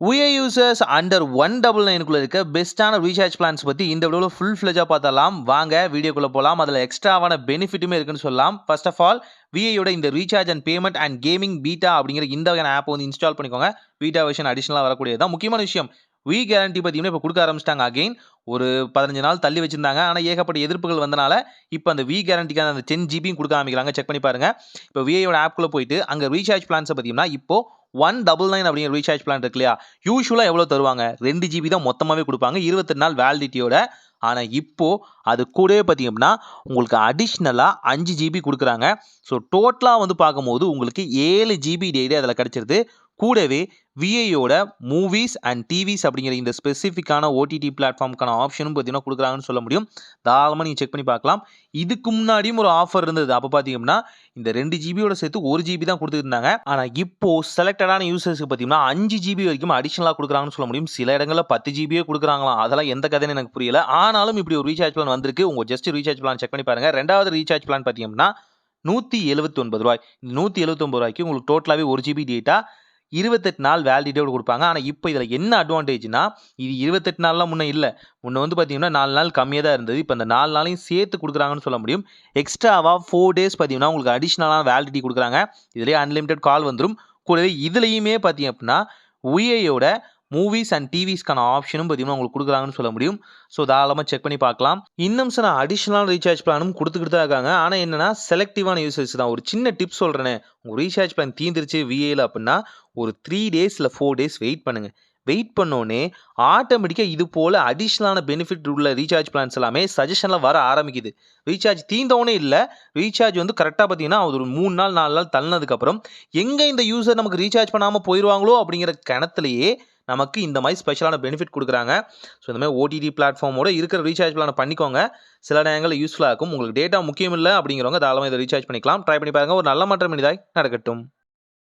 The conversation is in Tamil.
UA யூசர்ஸ் அண்டர் 199 இருக்க பெஸ்ட்டான ரீசார்ஜ் பிளான்ஸ் பத்தி இந்த வீடியோவில் ஃபுல் ஃபிளெஜா பார்த்தலாம். வாங்க வீடியோக்குள்ள போலாம். அதில் எக்ஸ்ட்ராவான பெனிஃபிட்டுமே இருக்குன்னு சொல்லலாம். ஃபர்ஸ்ட் ஆஃப் ஆல் விஐயோட இந்த recharge and payment and gaming beta அப்படிங்கிற இந்த வகையான ஆப் வந்து இன்ஸ்டால் பண்ணிக்கோங்க. பீட்டா வெர்ஷன் அடிஷனலாக வரக்கூடியது தான். முக்கியமான விஷயம் வி கேரண்டி பார்த்தீங்கன்னா இப்போ கொடுக்க ஆரம்பிச்சிட்டாங்க. அகைன் ஒரு 15 நாள் தள்ளி வச்சிருந்தாங்க. ஆனால் ஏகப்பட்ட எதிர்ப்புகள் வந்தனால இப்போ அந்த வி கேரண்டிக்கான அந்த 10 ஜிபியும் கொடுக்க ஆரம்பிக்கிறாங்க. செக் பண்ணி பாருங்க. இப்போ விஐயோட ஆப்குள்ளே போயிட்டு அங்கே ரீசார்ஜ் பிளான்ஸை பார்த்தீங்கன்னா இப்போ 199 அப்படிங்கிற ரீசார்ஜ் பிளான் இருக்கு இல்லையா, யூஸ்வலாக எவ்வளோ தருவாங்க, 2 ஜிபி தான் மொத்தமாகவே கொடுப்பாங்க 28 நாள் வேலிடிட்டியோட. ஆனால் இப்போ அது கூடவே பார்த்தீங்கன்னா உங்களுக்கு அடிஷ்னலாக 5 ஜிபி கொடுக்குறாங்க. ஸோ டோட்டலாக வந்து பார்க்கும்போது உங்களுக்கு 7 ஜிபி டெய்லி அதில் கிடச்சிருது. கூடவே விஐயோட மூவிஸ் அண்ட் டிவிஸ் அப்படிங்கிற இந்த ஸ்பெசிஃபிக்கான ஓடிடி பிளாட்ஃபார்முக்கான ஆப்ஷனும் பார்த்தீங்கன்னா கொடுக்குறாங்கன்னு சொல்ல முடியும். தாராளமாக நீங்கள் செக் பண்ணி பார்க்கலாம். இதுக்கு முன்னாடியும் ஒரு ஆஃபர் இருந்தது. அப்போ பார்த்தீங்கன்னா இந்த 2 ஜிபியோட சேர்த்து 1 ஜிபி தான் கொடுத்துருந்தாங்க. ஆனால் இப்போ செலக்டடான யூசர்ஸ்க்கு பார்த்தீங்கன்னா 5 ஜிபி வரைக்கும் அடிஷனலாக கொடுக்குறாங்கன்னு சொல்ல முடியும். சில இடங்களில் 10 ஜிபியே கொடுக்குறாங்களாம். அதெல்லாம் எந்த கதைன்னு எனக்கு புரியல. ஆனாலும் இப்படி ஒரு ரீசார்ஜ் பிளான் வந்திருக்கு. உங்கள் ஜஸ்ட் ரீசார்ஜ் பிளான் செக் பண்ணி பாருங்க. ரெண்டாவது ரீசார்ஜ் பிளான் பார்த்தீங்கன்னா ரூ. 179. இந்த ரூ. 179 உங்களுக்கு டோட்டலாகவே 1 ஜிபி டேட்டா 28 நாள் வேலிடிட்டியோடு கொடுப்பாங்க. ஆனால் இப்போ இதில் என்ன அட்வான்டேஜ்னா, இது 28 நாள்லாம் முன்னே இல்லை. முன்னே வந்து பார்த்தீங்கன்னா 4 நாள் கம்மியாக தான் இருந்தது. இப்போ இந்த 4 நாளையும் சேர்த்து கொடுக்குறாங்கன்னு சொல்ல முடியும். எக்ஸ்ட்ராவாக 4 டேஸ் பார்த்தீங்கன்னா உங்களுக்கு அடிஷ்னலான வேலிடிட்டி கொடுக்குறாங்க. இதிலே அன்லிமிட்டட் கால் வந்துடும். கூடவே இதுலேயுமே பார்த்தீங்க அப்படின்னா விஐயோட மூவிஸ் அண்ட் டிவிஸ்க்கான ஆப்ஷனும் பார்த்தீங்கன்னா உங்களுக்கு கொடுக்குறாங்கன்னு சொல்ல முடியும். ஸோ தாராளமாக செக் பண்ணி பார்க்கலாம். இன்னும் சில அடிஷ்னல் ரீசார்ஜ் பிளானும் கொடுத்துக்கிட்டு தான் இருக்காங்க. ஆனால் என்னன்னா செலக்டிவான யூசர்ஸ் தான். ஒரு சின்ன டிப்ஸ் சொல்கிறேனே, உங்கள் ரீசார்ஜ் பிளான் தீர்ந்துருச்சு விஏல அப்படின்னா ஒரு 3 டேஸ் இல்லை 4 டேஸ் வெயிட் பண்ணுங்கள். வெயிட் பண்ணோன்னே ஆட்டோமேட்டிக்காக இது போல் அடிஷ்னலான பெனிஃபிட் உள்ள ரீசார்ஜ் பிளான்ஸ் எல்லாமே சஜஷனில் வர ஆரம்பிக்குது. ரீசார்ஜ் தீர்ந்தவொடனே இல்லை, ரீசார்ஜ் வந்து கரெக்டாக பார்த்தீங்கன்னா ஒரு 3 நாள் 4 நாள் தள்ளினதுக்கப்புறம் எங்கே இந்த யூசர் நமக்கு ரீசார்ஜ் பண்ணாமல் போயிடுவாங்களோ அப்படிங்கிற கணத்துலேயே நமக்கு இந்த மாதிரி ஸ்பெஷலான பெனிஃபிட் கொடுக்குறாங்க. ஸோ இந்த மாதிரி ஓடிடி பிளாட்ஃபார்மோட இருக்கிற ரீசார்ஜ் பிளானை பண்ணிக்கோங்க. சில நேரங்களில் யூஸ்ஃபுல்லாக இருக்கும். உங்களுக்கு டேட்டா முக்கியம் இல்லை அப்படிங்கிறவங்க தாராளமாக இதை ரீசார்ஜ் பண்ணிக்கலாம். ட்ரை பண்ணி பாருங்கள். ஒரு நல்ல மாற்றம் இனிதாய் நடக்கட்டும்.